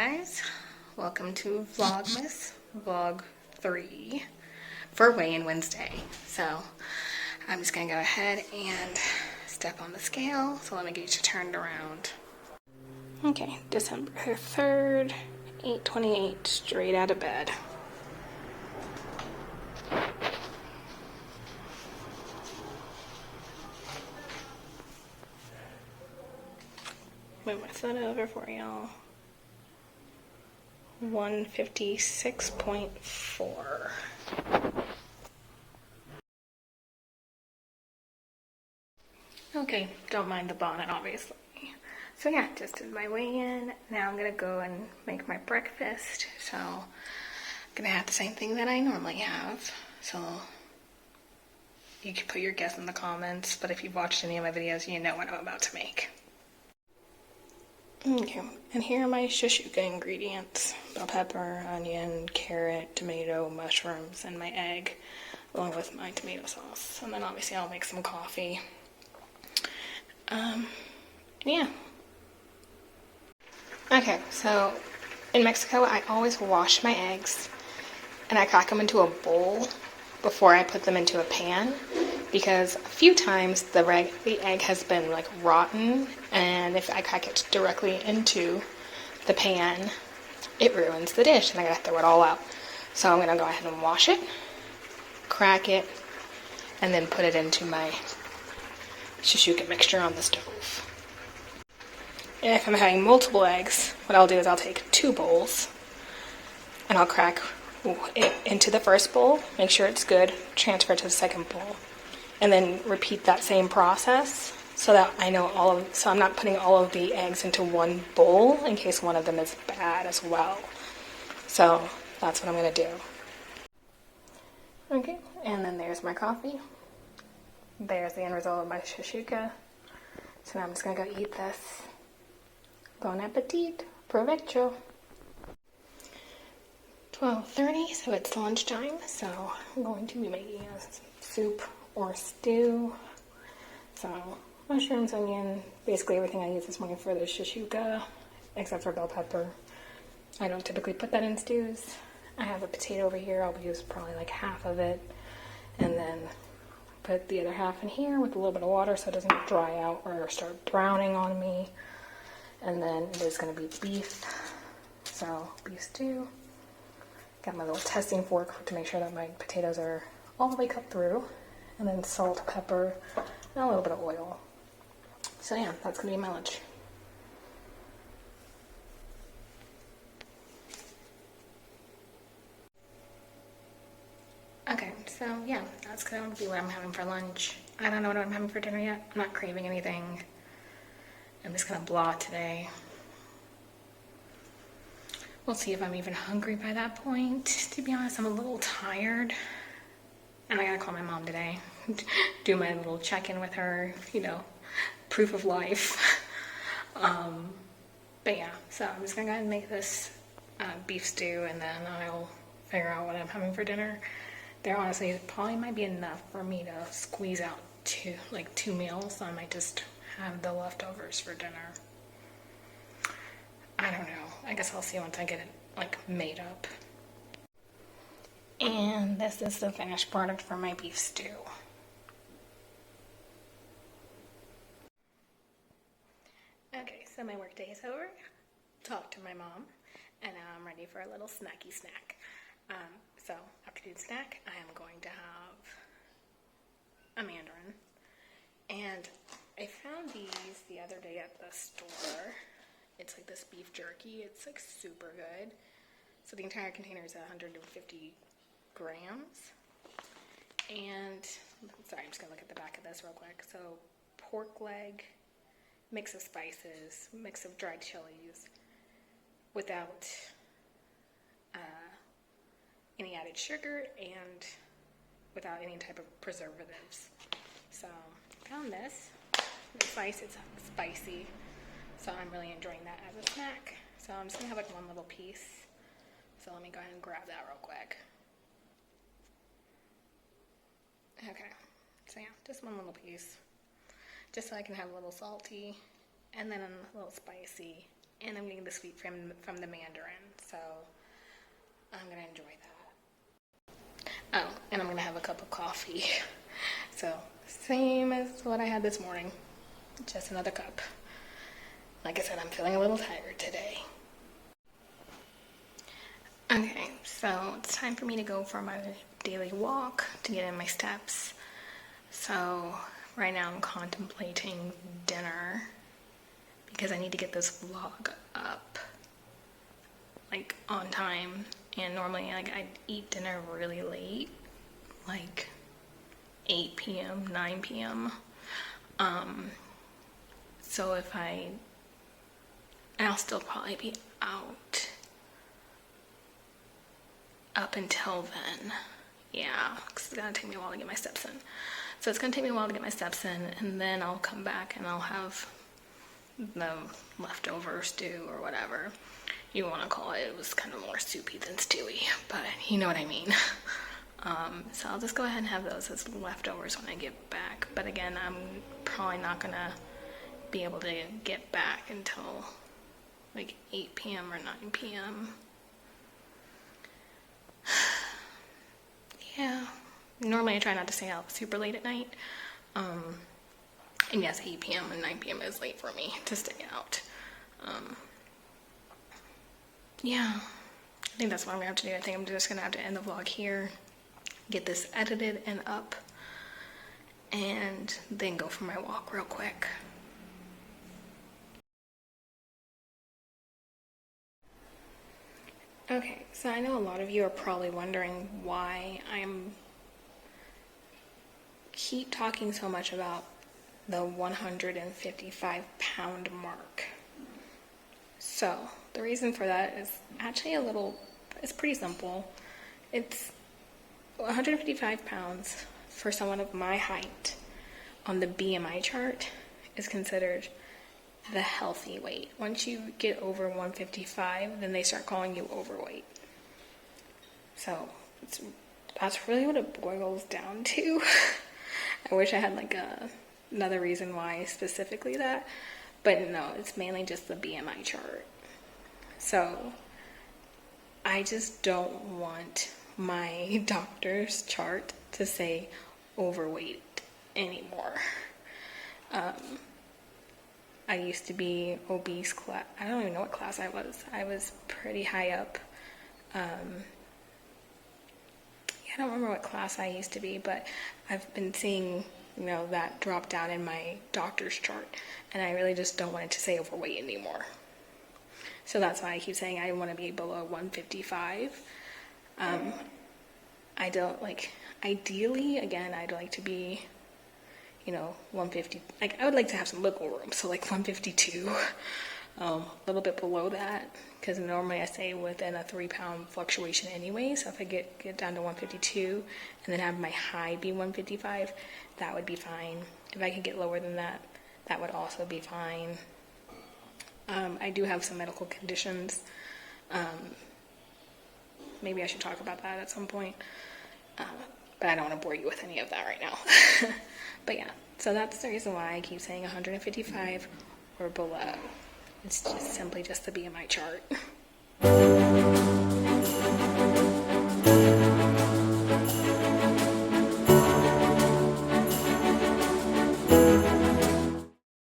guys, welcome to Vlogmas, Vlog 3 for Weigh-In Wednesday. So I'm just gonna go ahead and step on the scale, so let me get you turned around. Okay, December 3rd, 8:28, straight out of bed. Move my foot over for y'all. 156.4. Okay, don't mind the bonnet, obviously. So yeah, just did my weigh-in. Now I'm gonna go and make my breakfast. So I'm gonna have the same thing that I normally have. So you can put your guess in the comments, but if you've watched any of my videos, you know what I'm about to make. Okay, and here are my shashuka ingredients: bell pepper, onion, carrot, tomato, mushrooms, and my egg, along with my tomato sauce. And then obviously I'll make some coffee. Yeah. Okay, so in Mexico, I always wash my eggs and I crack them into a bowl before I put them into a pan, because a few times the egg has been like rotten, and if I crack it directly into the pan, it ruins the dish and I gotta throw it all out. So I'm gonna go ahead and wash it, crack it, and then put it into my shashuka mixture on the stove. And if I'm having multiple eggs, what I'll do is I'll take 2 bowls and I'll crack it into the first bowl, make sure it's good, transfer it to the second bowl, and then repeat that same process so that I know so I'm not putting all of the eggs into one bowl in case one of them is bad as well. So that's what I'm gonna do. Okay, and then there's my coffee. There's the end result of my shashuka. So now I'm just gonna go eat this. Bon appetit, provecho. 12:30, so it's lunchtime, so I'm going to be making a soup or stew. So mushrooms, onion, basically everything I used this morning for the shashuka, except for bell pepper. I don't typically put that in stews. I have a potato over here. I'll use probably like half of it, and then put the other half in here with a little bit of water so it doesn't dry out or start browning on me. And then it is going to be beef, so beef stew. Got my little testing fork to make sure that my potatoes are all the way cut through, and then salt, pepper, and a little bit of oil. So yeah, that's going to be my lunch. Okay, so yeah, that's going to be what I'm having for lunch. I don't know what I'm having for dinner yet. I'm not craving anything. I'm just gonna blah today. We'll see if I'm even hungry by that point. To be honest, I'm a little tired. And I gotta call my mom today. Do my little check-in with her, proof of life. But yeah, so I'm just gonna go ahead and make this beef stew, and then I'll figure out what I'm having for dinner. There honestly probably might be enough for me to squeeze out 2 meals, so I might just have the leftovers for dinner. I don't know. I guess I'll see once I get it made up. And this is the finished product for my beef stew. Okay, so my work day is over. Talked to my mom, and now I'm ready for a little snacky snack. So afternoon snack, I am going to have a mandarin. And I found these the other day at the store. It's like this beef jerky. It's like super good. So the entire container is 150 grams. And, sorry, I'm just gonna look at the back of this real quick. So pork leg, mix of spices, mix of dried chilies, without any added sugar and without any type of preservatives. So found this. It's nice, it's spicy, so I'm really enjoying that as a snack. So I'm just gonna have one little piece. So let me go ahead and grab that real quick. Okay, so yeah, just one little piece. Just so I can have a little salty and then a little spicy And I'm getting the sweet from the mandarin, so I'm gonna enjoy that. Oh, and I'm gonna have a cup of coffee. So, same as what I had this morning, just another cup. Like I said, I'm feeling a little tired today. Okay, so it's time for me to go for my daily walk to get in my steps. So, right now I'm contemplating dinner because I need to get this vlog up like on time, and normally like I eat dinner really late, like 8 p.m., 9 p.m. So if I'll still probably be out up until then. Yeah, because it's gonna take me a while to get my steps in. So it's gonna take me a while to get my steps in, and then I'll come back and I'll have the leftover stew or whatever you want to call it. It was kind of more soupy than stewy, but you know what I mean. So I'll just go ahead and have those as leftovers when I get back. But again, I'm probably not gonna be able to get back until like 8 p.m. or 9 p.m. Yeah, normally I try not to stay out super late at night. And yes, 8 p.m. and 9 p.m. is late for me to stay out. Yeah, I think that's what I'm gonna have to do. I think I'm just gonna have to end the vlog here, get this edited and up, and then go for my walk real quick. Okay, so I know a lot of you are probably wondering why I'm keep talking so much about the 155-pound mark. So the reason for that is actually it's pretty simple. It's 155 pounds for someone of my height on the BMI chart is considered the healthy weight. Once you get over 155, then they start calling you overweight. So that's really what it boils down to. I wish I had like another reason why specifically that, but no, it's mainly just the BMI chart. So I just don't want my doctor's chart to say overweight anymore. I used to be obese class. I don't even know what class I was. I was pretty high up. I don't remember what class I used to be, but I've been seeing, that drop down in my doctor's chart, and I really just don't want it to say overweight anymore. So that's why I keep saying I want to be below 155. I don't ideally, again, I'd like to be, 150. Like, I would like to have some wiggle room, so like 152, a little bit below that, because normally I stay within a 3-pound fluctuation anyway. So if I get down to 152 and then have my high be 155, that would be fine. If I could get lower than that, that would also be fine. I do have some medical conditions. Maybe I should talk about that at some point. But I don't want to bore you with any of that right now. But yeah, so that's the reason why I keep saying 155 or below. It's just simply just the BMI chart.